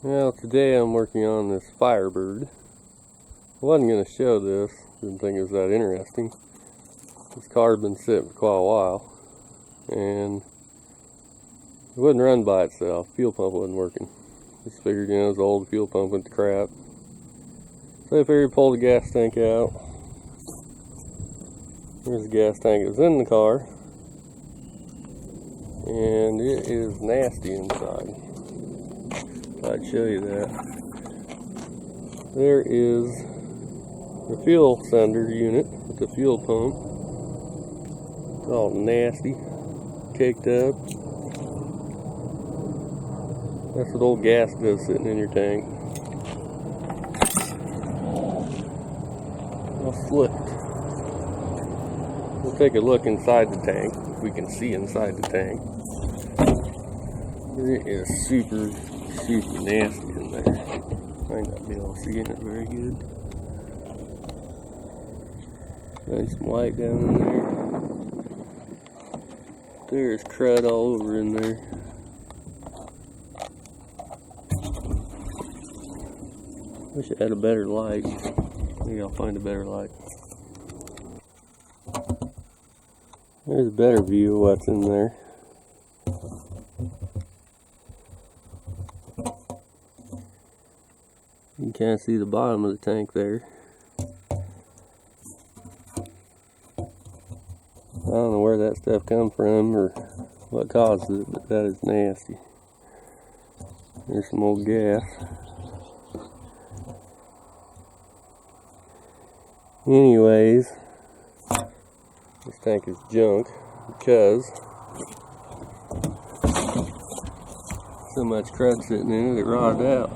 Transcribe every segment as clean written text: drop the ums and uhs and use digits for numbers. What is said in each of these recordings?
Well, today I'm working on this Firebird. I wasn't going to show this, didn't think it was that interesting. This car's been sitting for quite a while, and it wouldn't run by itself. Fuel pump wasn't working. Just figured, it was old fuel pump went to crap. So I figured pull the gas tank out. Here's the gas tank that was in the car, and it is nasty inside. I'd show you that. There is the fuel sender unit with the fuel pump. It's all nasty, caked up. That's what old gas does sitting in your tank. All slicked. We'll take a look inside the tank, if we can see inside the tank. It is super nasty in there. Might not be able to see it very good. Nice white down in there. There's crud all over in there. Wish it had a better light. Maybe I'll find a better light. There's a better view of what's in there. You can kind of see the bottom of the tank there. I don't know where that stuff come from or what caused it, but that is nasty. There's some old gas. Anyways, this tank is junk because so much crud sitting in it, it rotted out.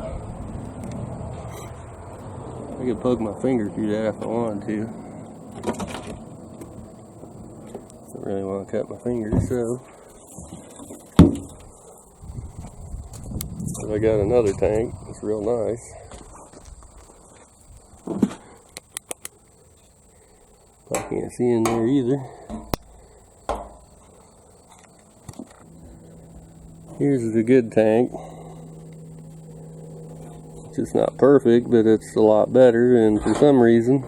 I could poke my finger through that if I wanted to. Don't really want to cut my finger, so I got another tank. It's real nice. I can't see in there either. Here's the good tank. It's not perfect, but it's a lot better, and for some reason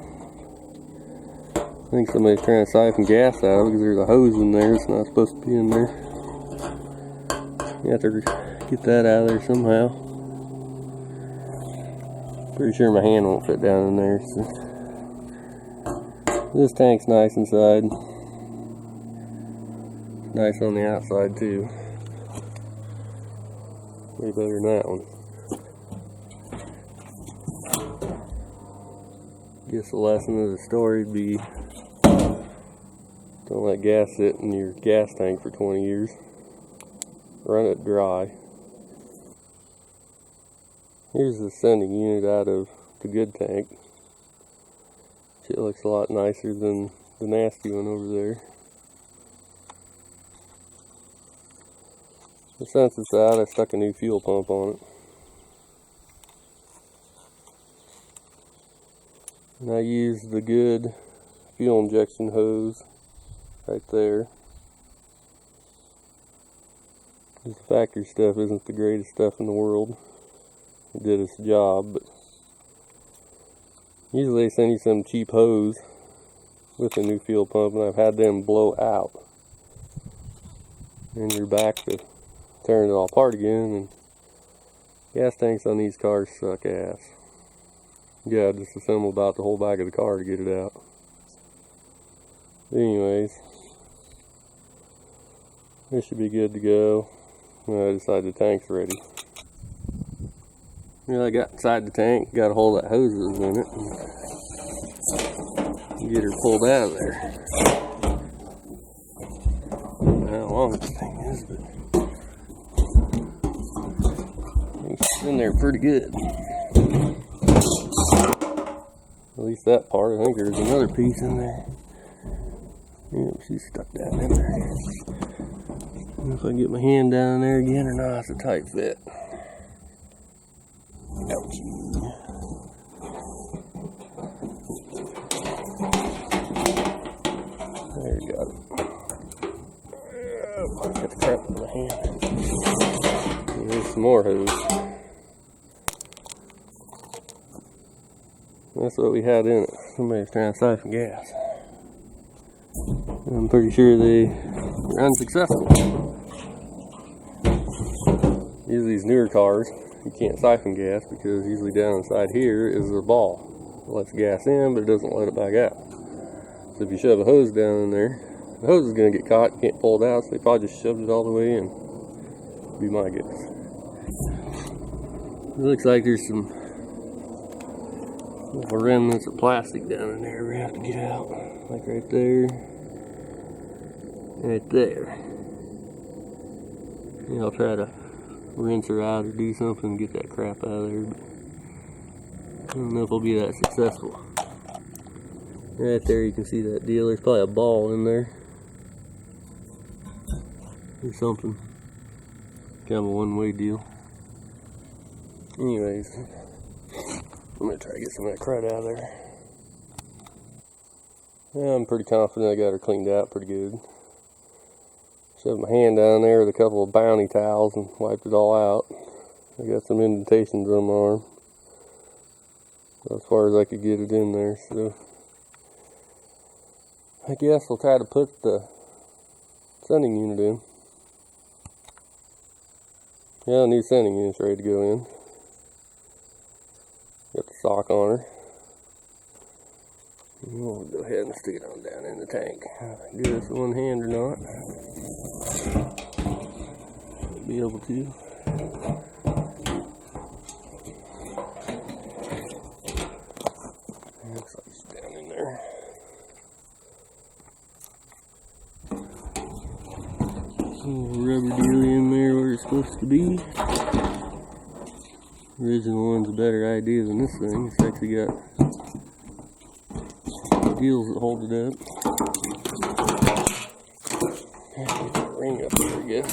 I think somebody's trying to siphon gas out because there's a hose in there. It's not supposed to be in there. You have to get that out of there somehow. Pretty sure my hand won't fit down in there, so. This tank's nice inside. Nice on the outside too. Way better than that one. Guess the lesson of the story would be don't let gas sit in your gas tank for 20 years. Run it dry. Here's the sending unit out of the good tank. It looks a lot nicer than the nasty one over there. But since it's out, I stuck a new fuel pump on it. And I used the good fuel injection hose right there. The factory stuff isn't the greatest stuff in the world. It did its job, but usually they send you some cheap hose with a new fuel pump, and I've had them blow out. And you're back to tearing it all apart again, and gas tanks on these cars suck ass. Yeah, I disassembled about the whole back of the car to get it out. Anyways, this should be good to go. I decided the tank's ready. I got inside the tank, got a hold of that hose that was in it, and get her pulled out of there. I don't know how long this thing is, but it's in there pretty good. At least that part. I think there's another piece in there. Yep, she's stuck down in there. I don't know if I can get my hand down in there again or not. It's a tight fit. Ouch. There you go. Got the crap in my hand. And there's some more hose. That's what we had in it. Somebody's trying to siphon gas. I'm pretty sure they were unsuccessful. Usually these newer cars, you can't siphon gas because usually down inside here is a ball. It lets gas in, but it doesn't let it back out. So if you shove a hose down in there, the hose is going to get caught. You can't pull it out, so they probably just shoved it all the way in. Be my guess. It looks like there's some little remnants of plastic down in there we have to get out. Like right there. Right there. Yeah, I'll try to rinse her out or do something and get that crap out of there. But I don't know if I'll be that successful. Right there you can see that deal. There's probably a ball in there. Or something. Kind of a one-way deal. Anyways, I'm going to try to get some of that crud out of there. Yeah, I'm pretty confident I got her cleaned out pretty good. Shoved my hand down there with a couple of bounty towels and wiped it all out. I got some indentations on my arm. As far as I could get it in there, so I guess we'll try to put the sending unit in. Yeah, the new sending unit's ready to go in. Got the sock on her. We'll go ahead and stick it on down in the tank. Do this with one hand or not. Be able to. Looks like it's down in there. Little rubber deal in there where it's supposed to be. Original one's a better idea than this thing. It's actually got deals that hold it up. Get the ring up there, I guess.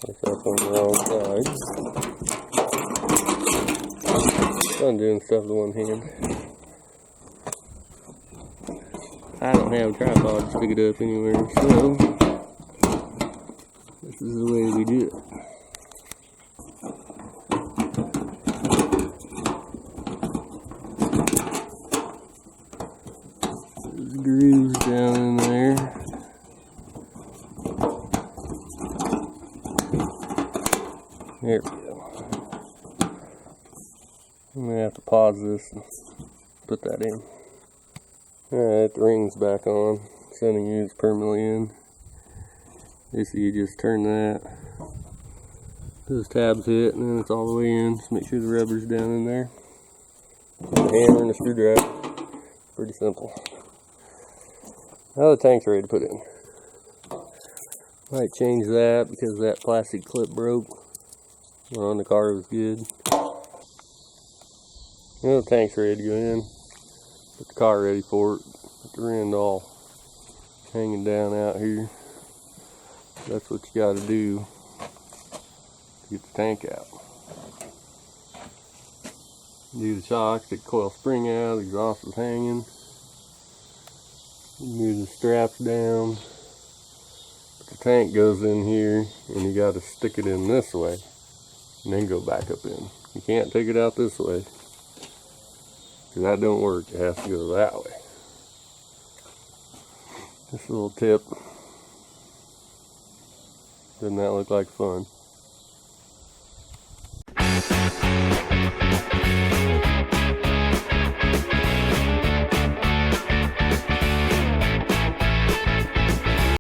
Like that's on the wrong side. I'm doing stuff with one hand. I don't have a tripod to stick it up anywhere, so this is the way we do it. There's grooves down in there. There we go. I'm going to have to pause this and put that in. Alright, the ring's back on. Sending unit's permanently in. Basically, you just turn that. Those tabs hit, and then it's all the way in. Just make sure the rubber's down in there. A hammer and a screwdriver. Pretty simple. Now the tank's ready to put in. Might change that because that plastic clip broke. On the car was good. Now the tank's ready to go in. Get the car ready for it. Get the end all hanging down out here. That's what you got to do to get the tank out. Do the shocks, take the coil spring out, the exhaust is hanging. Move the straps down. The tank goes in here, and you got to stick it in this way, and then go back up in. You can't take it out this way, because that don't work. It has to go that way. Just a little tip. Doesn't that look like fun?